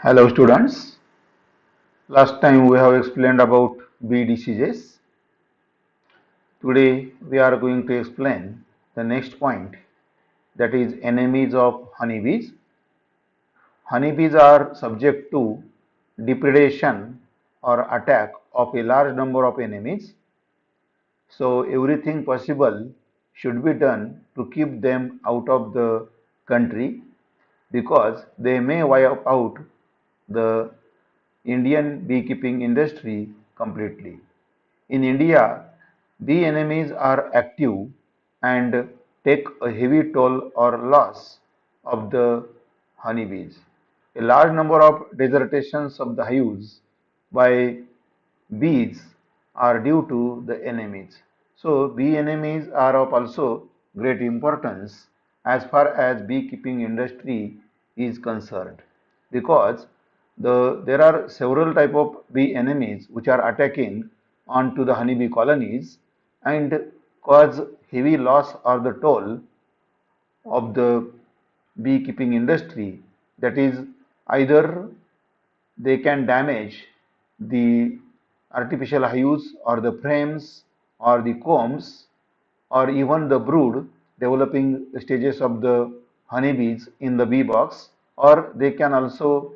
Hello students, last time we have explained about bee diseases. Today we are going to explain the next point, that is enemies of honeybees. Honeybees are subject to depredation or attack of a large number of enemies. So everything possible should be done to keep them out of the country because they may wipe out the Indian beekeeping industry completely. In India, bee enemies are active and take a heavy toll or loss of the honeybees. A large number of desertations of the hives by bees are due to the enemies. So, bee enemies are of also great importance as far as beekeeping industry is concerned because there are several type of bee enemies which are attacking onto the honeybee colonies and cause heavy loss or the toll of the beekeeping industry. That is, either they can damage the artificial hives or the frames or the combs or even the brood developing stages of the honeybees in the bee box, or they can also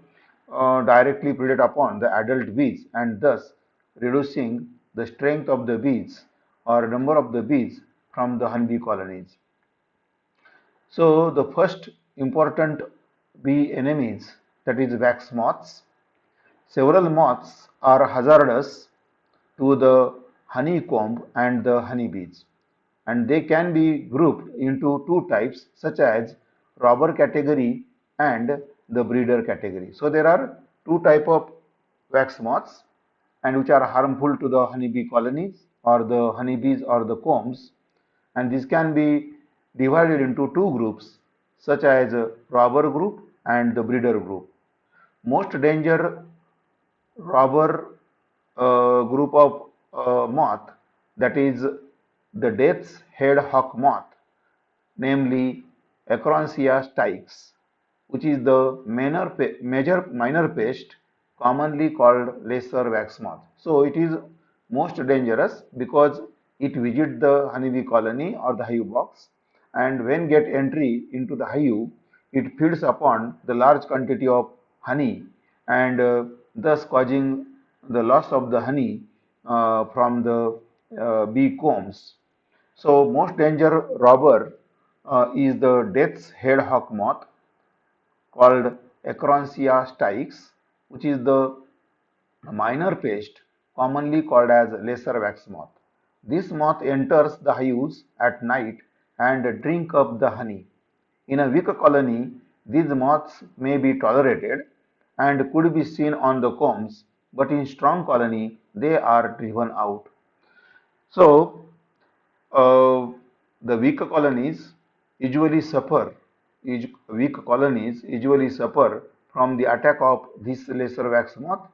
directly predate upon the adult bees and thus reducing the strength of the bees or number of the bees from the honeybee colonies. So the first important bee enemies, that is wax moths. Several moths are hazardous to the honeycomb and the honeybees, and they can be grouped into two types such as robber category and the breeder category. So there are two type of wax moths and which are harmful to the honeybee colonies or the honeybees or the combs, and this can be divided into two groups such as robber group and the breeder group. Most danger robber group of moth, that is the death's head hawk moth, namely Acroncia stix, which is the minor pest commonly called lesser wax moth. So it is most dangerous because it visits the honeybee colony or the hive box, and when get entry into the hive, it feeds upon the large quantity of honey and thus causing the loss of the honey from the bee combs. So most danger robber is the death's head hawk moth called Acroncia stix, which is the minor pest commonly called as lesser wax moth. This moth enters the hives at night and drink up the honey. In a weak colony, these moths may be tolerated and could be seen on the combs, but in strong colony, they are driven out. So, uh, the weak colonies usually suffer from the attack of this lesser wax moth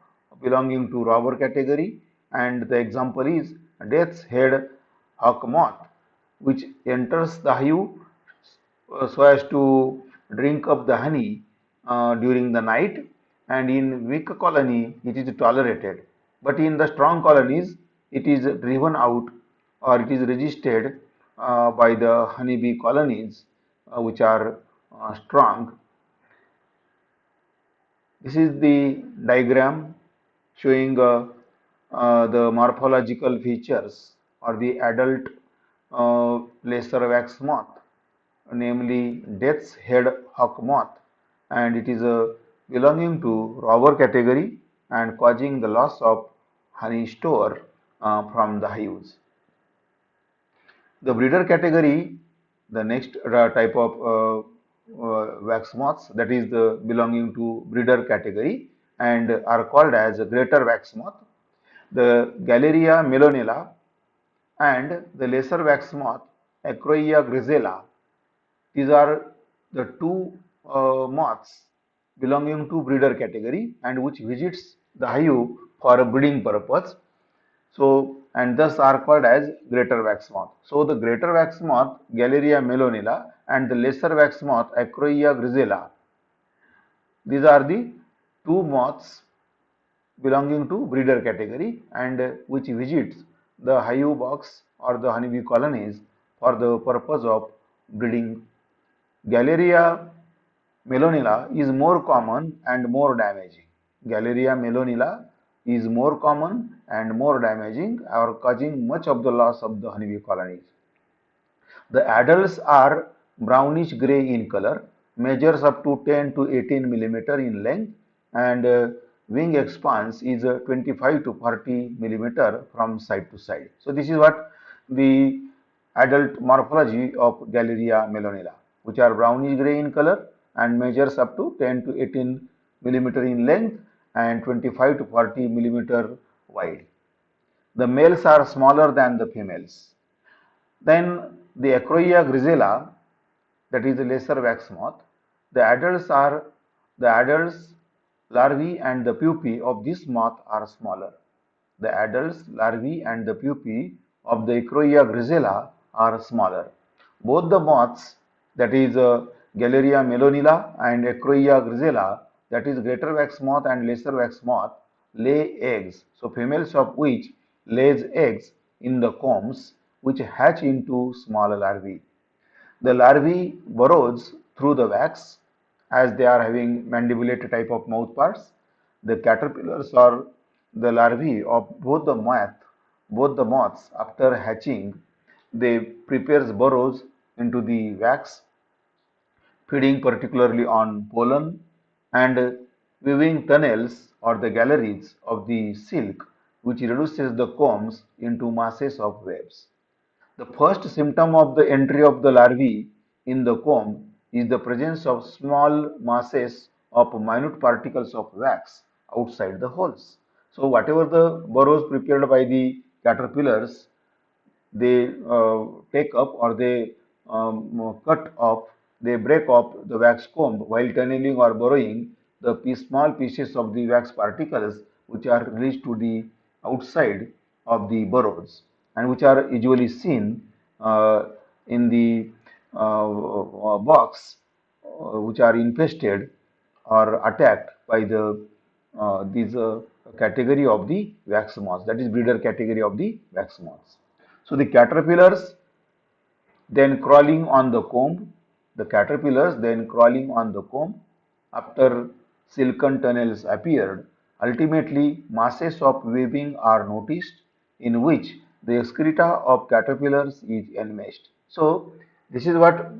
belonging to robber category, and the example is death's head hawk moth, which enters the hive so as to drink up the honey during the night, and in weak colony it is tolerated, but in the strong colonies it is driven out or it is resisted by the honeybee colonies which are strong. This is the diagram showing the morphological features or the adult lesser wax moth, namely death's head hawk moth, and it is belonging to robber category and causing the loss of honey store from the hives. The breeder category, the next type of wax moths, that is the belonging to breeder category and are called as greater wax moth. The Galleria melonella and the lesser wax moth Acroia grisella. These are the two moths belonging to breeder category and which visits the hive for a breeding purpose. So, and thus are called as greater wax moth. So, the greater wax moth Galleria melonella and the lesser wax moth Acroia grisella, these are the two moths belonging to breeder category and which visits the hive box or the honeybee colonies for the purpose of breeding. Galleria melonilla is more common and more damaging. Galleria melonilla is more common and more damaging or causing much of the loss of the honeybee colonies. The adults are brownish gray in color, measures up to 10 to 18 millimeter in length, and wing expanse is 25 to 40 millimeter from side to side. So this is what the adult morphology of Galleria melonilla, which are brownish gray in color and measures up to 10 to 18 millimeter in length and 25 to 40 millimeter wide. The males are smaller than the females. Then the Acroia grisella, that is the lesser wax moth, the adults, larvae and the pupae of this moth are smaller. The adults, larvae and the pupae of the Acroia grisella are smaller. Both the moths, that is Galleria melonilla and Acroia grisella, that is greater wax moth and lesser wax moth, lay eggs. So females of which lays eggs in the combs which hatch into small larvae. The larvae burrows through the wax as they are having mandibulate type of mouth parts. The caterpillars or the larvae of both the moths after hatching, they prepares burrows into the wax, feeding particularly on pollen and weaving tunnels or the galleries of the silk which reduces the combs into masses of webs. The first symptom of the entry of the larvae in the comb is the presence of small masses of minute particles of wax outside the holes. So whatever the burrows prepared by the caterpillars, they take up or they cut off, they break off the wax comb while tunneling or burrowing the small pieces of the wax particles which are released to the outside of the burrows and which are usually seen in the box which are infested or attacked by the these category of the wax moths, that is breeder category of the wax moths. So the caterpillars then crawling on the comb, the caterpillars then crawling on the comb after silken tunnels appeared. Ultimately, masses of weaving are noticed in which the excreta of caterpillars is enmeshed. So this is what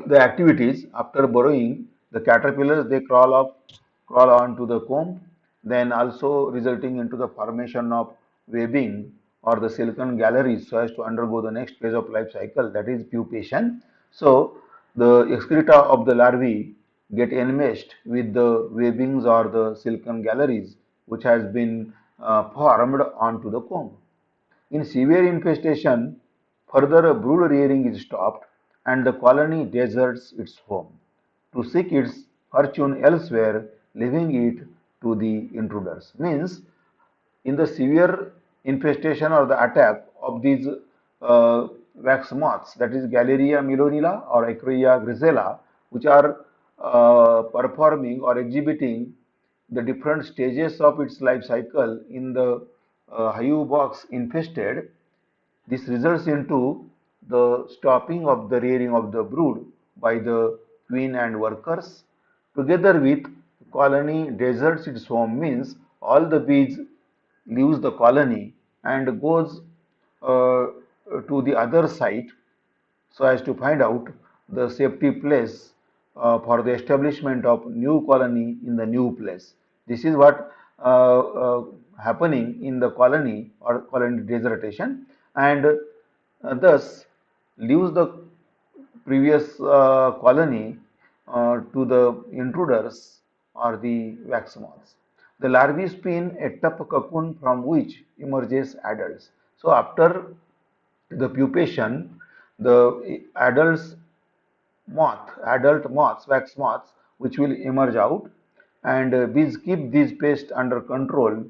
the activities after burrowing. The caterpillars they crawl onto the comb, then also resulting into the formation of webbing or the silken galleries so as to undergo the next phase of life cycle, that is pupation. So the excreta of the larvae get enmeshed with the webbings or the silken galleries which has been formed onto the comb. In severe infestation, further brood rearing is stopped and the colony deserts its home to seek its fortune elsewhere, leaving it to the intruders. Means, in the severe infestation or the attack of these wax moths, that is Galleria melonilla or Acroia grisella, which are performing or exhibiting the different stages of its life cycle in the hive box infested, this results into the stopping of the rearing of the brood by the queen and workers. Together with colony deserts its home means all the bees leaves the colony and goes to the other site so as to find out the safety place for the establishment of new colony in the new place. This is what happening in the colony or colony desertation, and thus leaves the previous colony to the intruders or the wax moths. The larvae spin a tough cocoon from which emerges adults. So after the pupation, the adult moths, wax moths, which will emerge out, and bees keep these pests under control.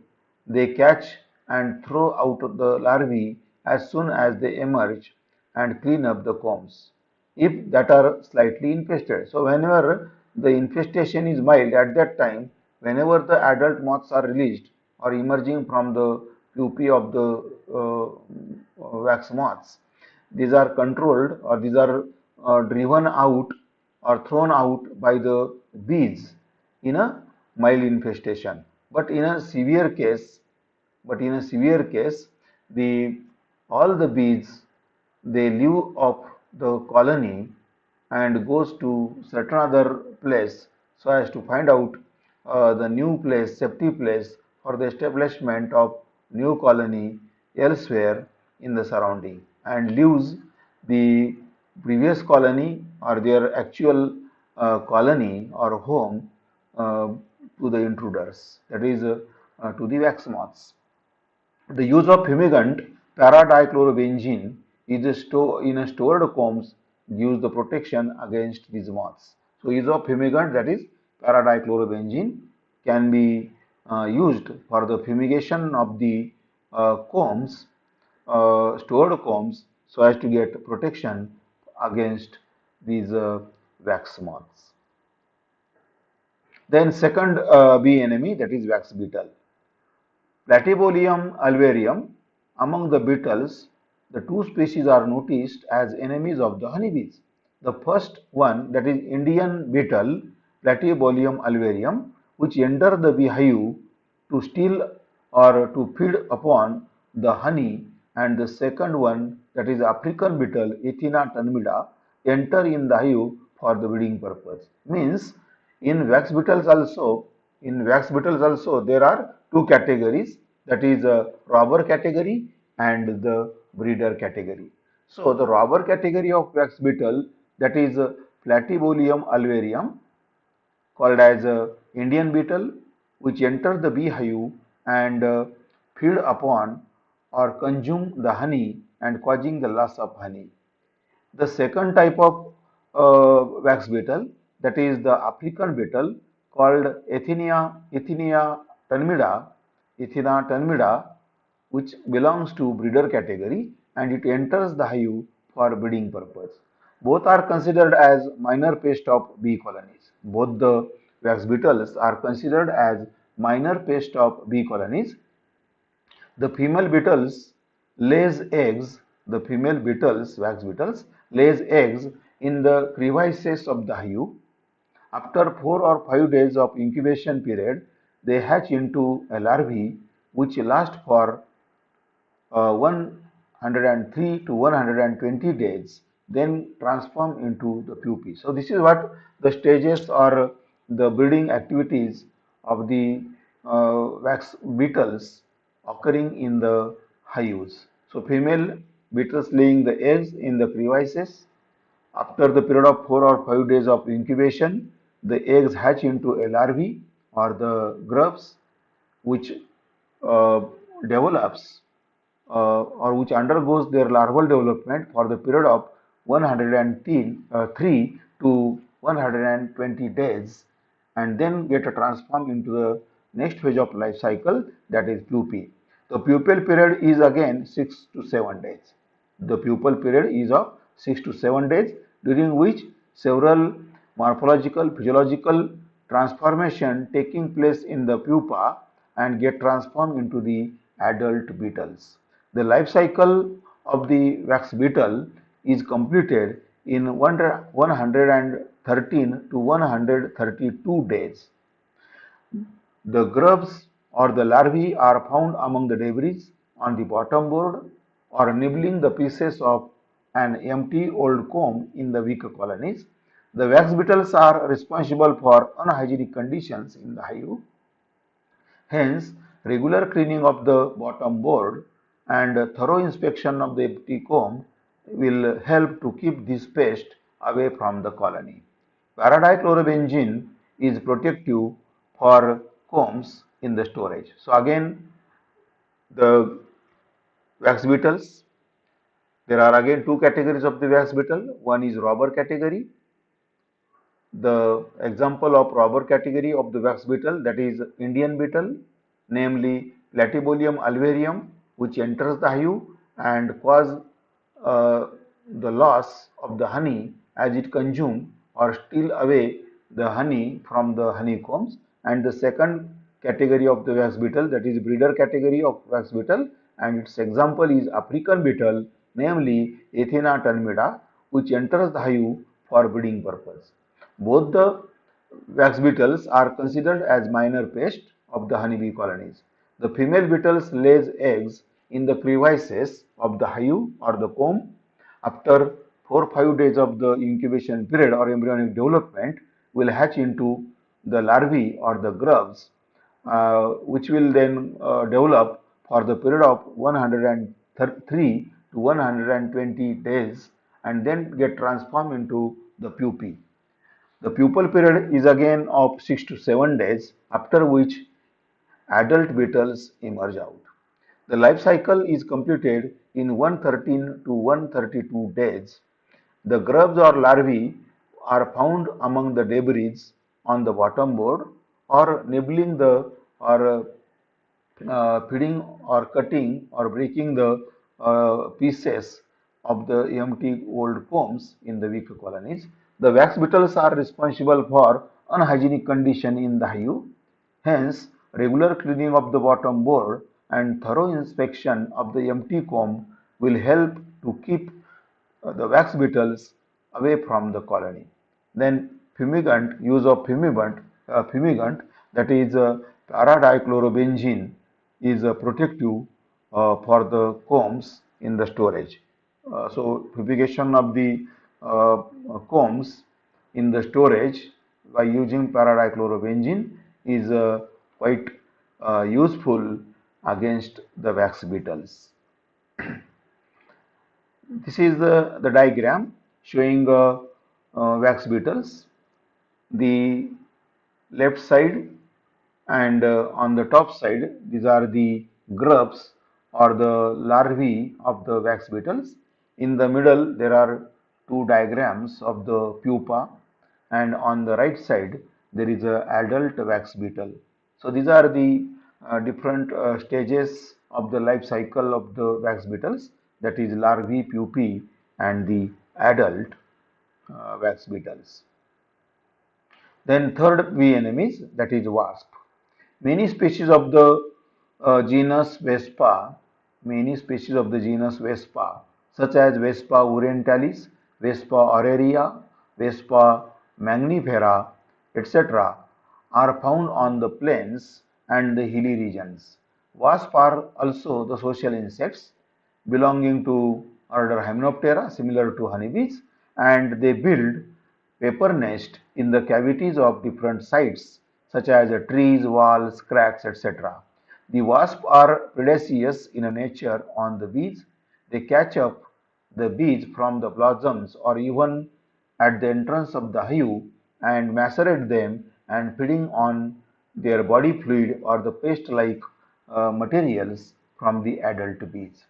They catch and throw out the larvae as soon as they emerge and clean up the combs if that are slightly infested. So whenever the infestation is mild, at that time whenever the adult moths are released or emerging from the pupae of the wax moths, these are controlled or these are driven out or thrown out by the bees in a mild infestation. But in a severe case, the all the bees, they leave of the colony and goes to certain other place so as to find out the new place, safety place for the establishment of new colony elsewhere in the surrounding, and leaves the previous colony or their actual colony or home to the intruders, that is to the wax moths. The use of fumigant para-dichlorobenzene is in a stored combs gives the protection against these moths. So, use of fumigant, that is para-dichlorobenzene, can be used for the fumigation of the combs, stored combs, so as to get protection against these wax moths. Then second bee enemy, that is wax beetle. Platypodium alvarium, among the beetles, the two species are noticed as enemies of the honeybees. The first one, that is Indian beetle, Platypodium alvarium, which enter the beehive to steal or to feed upon the honey, and the second one, that is African beetle, Ethina tanmida, enter in the hive for the breeding purpose. Means in wax beetles also there are two categories, that is robber category and the breeder category. So the robber category of wax beetle, that is Platypodium alvarium, called as Indian beetle, which enter the beehive and feed upon or consume the honey and causing the loss of honey. The second type of wax beetle, that is the African beetle, called Ethnia tanmida, which belongs to breeder category, and it enters the hive for breeding purpose. Both are considered as minor pest of bee colonies. Both the wax beetles are considered as minor pest of bee colonies. The female beetles lays eggs, wax beetles, lays eggs in the crevices of the hive. After 4 or 5 days of incubation period, they hatch into a larvae which last for 103 to 120 days, then transform into the pupae. So this is what the stages or the breeding activities of the wax beetles occurring in the hives. So female beetles laying the eggs in the crevices. After the period of 4 or 5 days of incubation, the eggs hatch into a larvae or the grubs, which uh, develops or which undergoes their larval development for the period of 103 to 120 days, and then get transformed into the next phase of life cycle, that is pupae. The pupal period is again 6 to 7 days. The pupal period is of 6 to 7 days, during which several morphological, physiological transformation taking place in the pupa and get transformed into the adult beetles. The life cycle of the wax beetle is completed in 113 to 132 days. The grubs or the larvae are found among the debris on the bottom board or nibbling the pieces of an empty old comb in the weaker colonies. The wax beetles are responsible for unhygienic conditions in the hive. Hence, regular cleaning of the bottom board and thorough inspection of the empty comb will help to keep this pest away from the colony. Paradichlorobenzene is protective for combs in the storage. So again, the wax beetles, there are again two categories of the wax beetle. One is robber category. The example of robber category of the wax beetle, that is Indian beetle, namely Platypodium alvarium, which enters the hive and cause the loss of the honey as it consume or steal away the honey from the honeycombs. and the second category of the wax beetle, that is breeder category of wax beetle, and its example is African beetle, namely Athena termida, which enters the hive for breeding purpose. Both the wax beetles are considered as minor pests of the honeybee colonies. The female beetles lays eggs in the crevices of the hive or the comb. After 4 or 5 days of the incubation period or embryonic development, will hatch into the larvae or the grubs, which will then develop for the period of 103 to 120 days and then get transformed into the pupae. The pupal period is again of 6 to 7 days, after which adult beetles emerge out. The life cycle is completed in 113 to 132 days. The grubs or larvae are found among the debris on the bottom board or nibbling the or feeding or cutting or breaking the pieces of the empty old combs in the weak colonies. The wax beetles are responsible for unhygienic condition in the hive. Hence, regular cleaning of the bottom board and thorough inspection of the empty comb will help to keep the wax beetles away from the colony. Then fumigant, use of fumigant, that is paradichlorobenzene, is protective for the combs in the storage. So fumigation of the combs in the storage by using paradichlorobenzene is quite useful against the wax beetles. This is the diagram showing wax beetles. The left side and on the top side, these are the grubs or the larvae of the wax beetles. In the middle, there are two diagrams of the pupa, and on the right side, there is a adult wax beetle. So these are the different stages of the life cycle of the wax beetles, that is larvae, pupae, and the adult wax beetles. Then third V enemies, that is wasp. Many species of the genus Vespa, such as Vespa orientalis, Vespa aurelia, Vespa magnifera, etc., are found on the plains and the hilly regions. Wasps are also the social insects belonging to order Hymenoptera, similar to honeybees, and they build paper nest in the cavities of different sites such as trees, walls, cracks, etc. The wasps are predaceous in nature on the bees. They catch up the bees from the blossoms or even at the entrance of the hive and macerate them and feeding on their body fluid or the paste-like materials from the adult bees.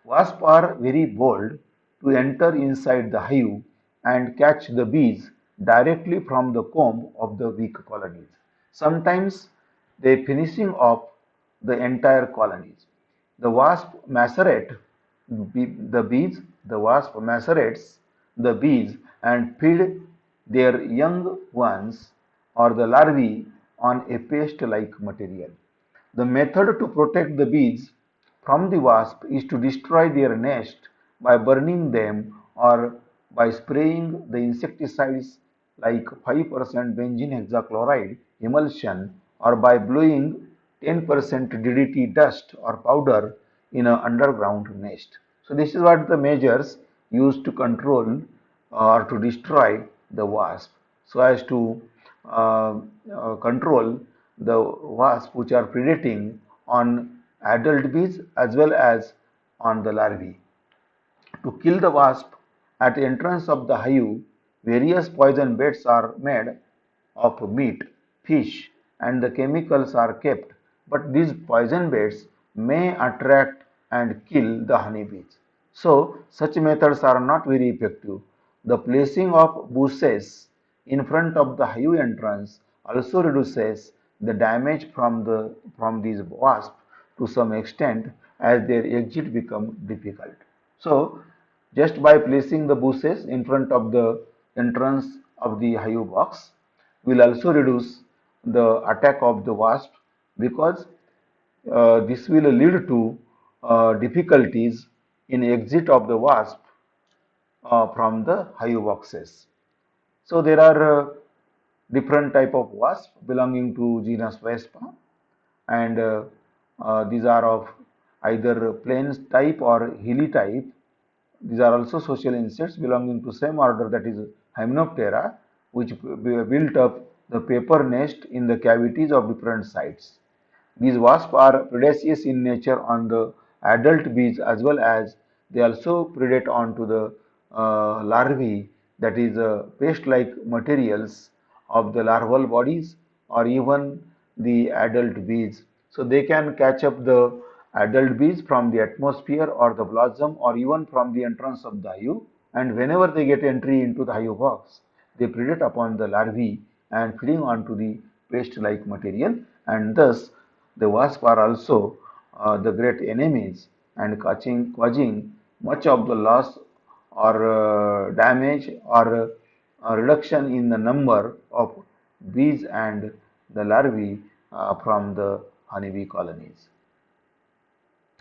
Wasps are very bold to enter inside the hive and catch the bees directly from the comb of the weak colonies. Sometimes they finishing off the entire colonies. The wasp macerate the bees, the wasp macerates the bees and feed their young ones or the larvae on a paste-like material. The method to protect the bees from the wasp is to destroy their nest by burning them or by spraying the insecticides like 5% benzene hexachloride emulsion or by blowing 10% DDT dust or powder in an underground nest. So this is what the measures used to control or to destroy the wasp so as to control the wasps which are predating on adult bees as well as on the larvae. To kill the wasp at the entrance of the hive, various poison baits are made of meat, fish, and the chemicals are kept, but these poison baits may attract and kill the honeybees. So, such methods are not very effective. The placing of bushes in front of the hive entrance also reduces the damage from these wasps to some extent as their exit become difficult. So, just by placing the bushes in front of the entrance of the hive box will also reduce the attack of the wasp, because this will lead to difficulties in exit of the wasp from the hive boxes. So there are different type of wasp belonging to genus Vespa, and these are of either plains type or hilly type. These are also social insects belonging to same order, that is Hymenoptera, which built up the paper nest in the cavities of different sites. These wasps are predaceous in nature on the adult bees, as well as they also predate onto the larvae, that is paste-like materials of the larval bodies or even the adult bees. So they can catch up the adult bees from the atmosphere or the blossom or even from the entrance of the hive, and whenever they get entry into the hive box, they predate upon the larvae and feeding onto the paste-like material, and thus the wasps are also the great enemies and causing much of the loss or damage or reduction in the number of bees and the larvae from the honeybee colonies.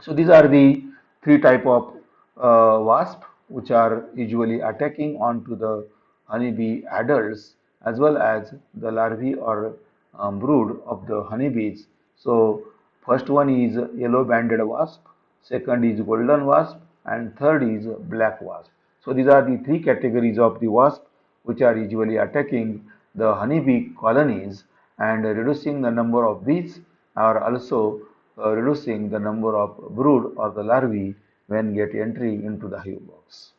So these are the three type of wasp which are usually attacking onto the honeybee adults as well as the larvae or brood of the honeybees. So first one is yellow banded wasp, second is golden wasp, and third is black wasp. So these are the three categories of the wasp which are usually attacking the honeybee colonies and reducing the number of bees, or also reducing the number of brood or the larvae when get entry into the hive box.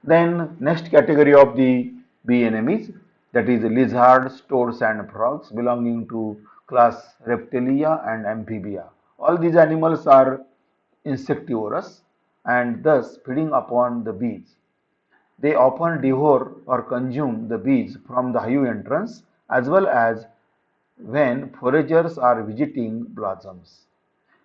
Then next category of the bee enemies, that is lizards, toads and frogs belonging to class Reptilia and Amphibia. All these animals are insectivorous and thus feeding upon the bees. They often devour or consume the bees from the hive entrance as well as when foragers are visiting blossoms.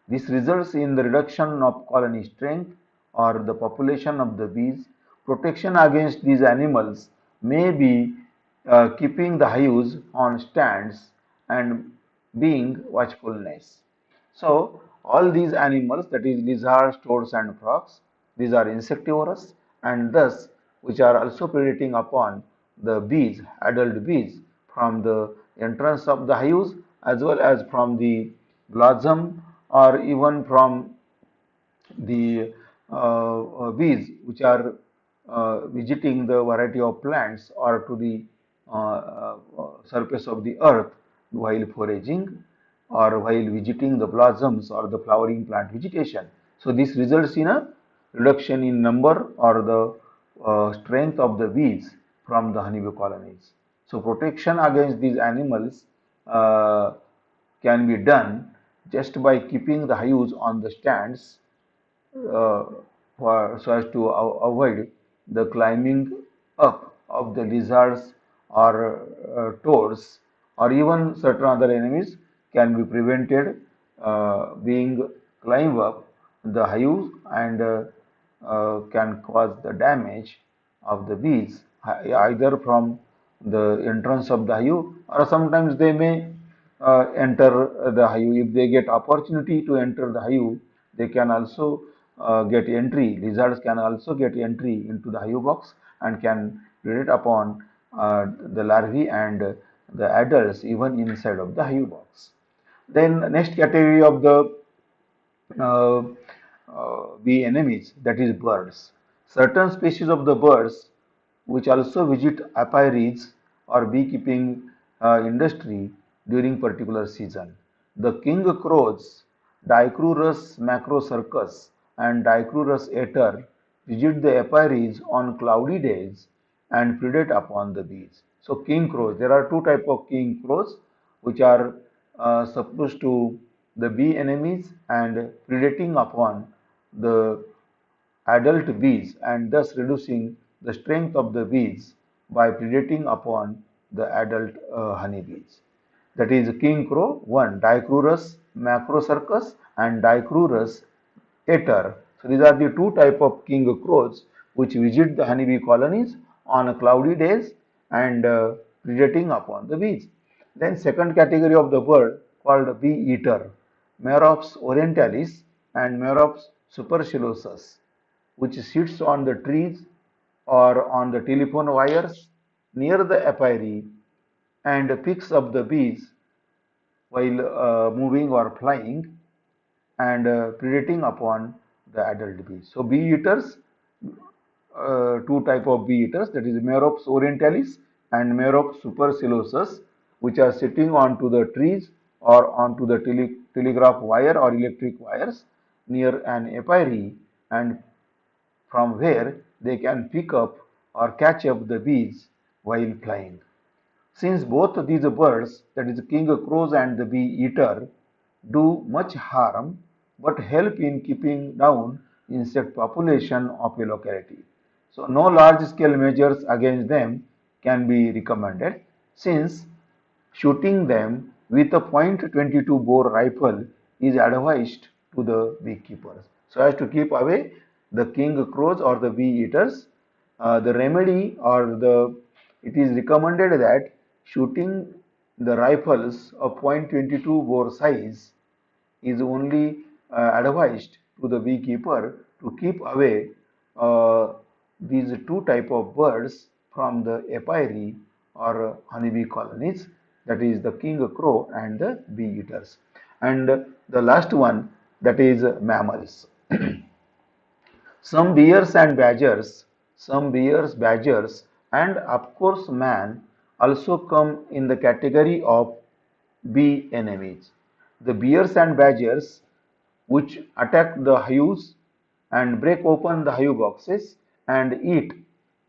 This results in the reduction of colony strength or the population of the bees. Protection against these animals may be keeping the hives on stands and being watchfulness. So all these animals, that is lizards, toads and frogs, these are insectivorous and thus which are also predating upon the bees, adult bees from the entrance of the hives as well as from the blossom or even from the bees which are visiting the variety of plants or to the surface of the earth while foraging or while visiting the blossoms or the flowering plant vegetation. So this results in a reduction in number or the strength of the bees from the honeybee colonies. So protection against these animals can be done just by keeping the hives on the stands uh, so as to avoid the climbing up of the lizards or toads or even certain other enemies can be prevented being climb up the hive and can cause the damage of the bees either from the entrance of the hive or sometimes they may enter the hive. If they get opportunity to enter the hive, they can also get entry. Lizards can also get entry into the hive box and can predate upon the larvae and the adults even inside of the hive box. Then next category of the uh, bee enemies, that is birds. Certain species of the birds which also visit apiaries or beekeeping industry during particular season. The king crows, Dicrurus macrocircus and Dicrurus ater visit the apiaries on cloudy days and predate upon the bees. So king crows, there are two types of king crows which are supposed to the bee enemies and predating upon the adult bees and thus reducing the strength of the bees by predating upon the adult honeybees. That is king crow, one Dicrurus macrocircus and Dicrurus ater. So these are the two type of king crows which visit the honeybee colonies on cloudy days and predating upon the bees. Then second category of the bird called bee eater, Merops orientalis and Merops superciliosus, which sits on the trees or on the telephone wires near the apiary and picks up the bees while moving or flying and predating upon the adult bees. So bee eaters, two type of bee eaters, that is Merops orientalis and Merops superciliosus, which are sitting onto the trees or onto the telegraph wire or electric wires near an apiary, and from where they can pick up or catch up the bees while flying. Since both these birds, that is king crows and the bee eater, do much harm but help in keeping down insect population of a locality. So no large scale measures against them can be recommended, since shooting them with a .22 bore rifle is advised to the beekeepers, so as to keep away the king crows or the bee eaters. The remedy or the it is recommended that shooting the rifles of .22 bore size is only advised to the beekeeper to keep away uh, these two type of birds from the apiary or honeybee colonies, that is the king crow and the bee eaters. And the last one, that is mammals. Some bears, badgers, and of course man also come in the category of bee enemies. The bears and badgers, which attack the hives and break open the hive boxes and eat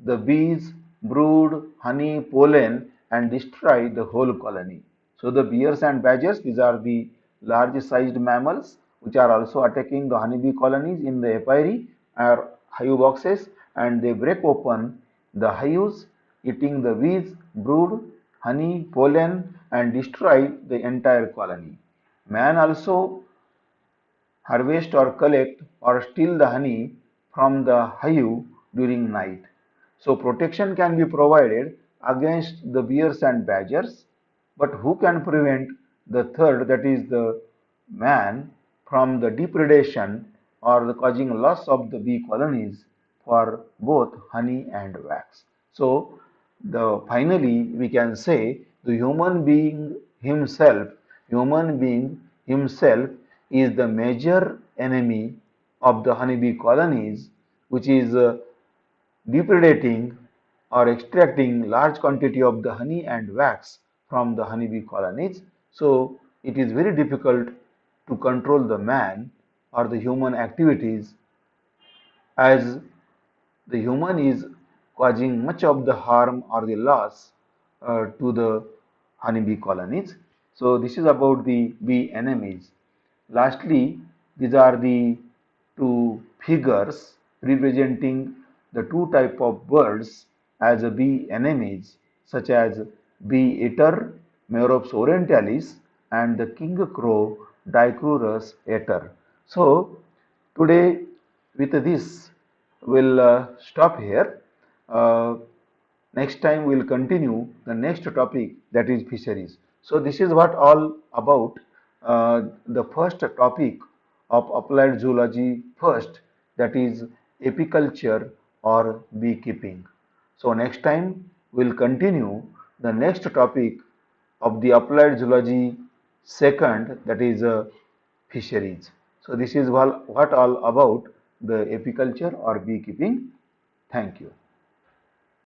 the bees, brood, honey, pollen, and destroy the whole colony. So the bears and badgers, these are the large sized mammals which are also attacking the honeybee colonies in the apiary or hive boxes, and they break open the hives, eating the bees, brood, honey, pollen, and destroy the entire colony. Man also harvest or collect or steal the honey from the hive during night. So protection can be provided against the bears and badgers, but who can prevent the third, that is the man, from the depredation or the causing loss of the bee colonies for both honey and wax? So the finally we can say the human being himself is the major enemy of the honeybee colonies, which is depredating or extracting large quantity of the honey and wax from the honeybee colonies. So it is very difficult to control the man or the human activities, as the human is causing much of the harm or the loss to the honeybee colonies. So this is about the bee enemies. Lastly, these are the two figures representing the two type of birds as a bee enemies, such as bee eater Merops orientalis and the king crow Dichurus ater. So today with this we'll stop here. Uh, Next time we'll continue the next topic, that is fisheries. So this is what all about the first topic of applied zoology first, that is apiculture or beekeeping. So next time we'll continue the next topic of the applied zoology second, that is fisheries. So this is what all about the apiculture or beekeeping. Thank you.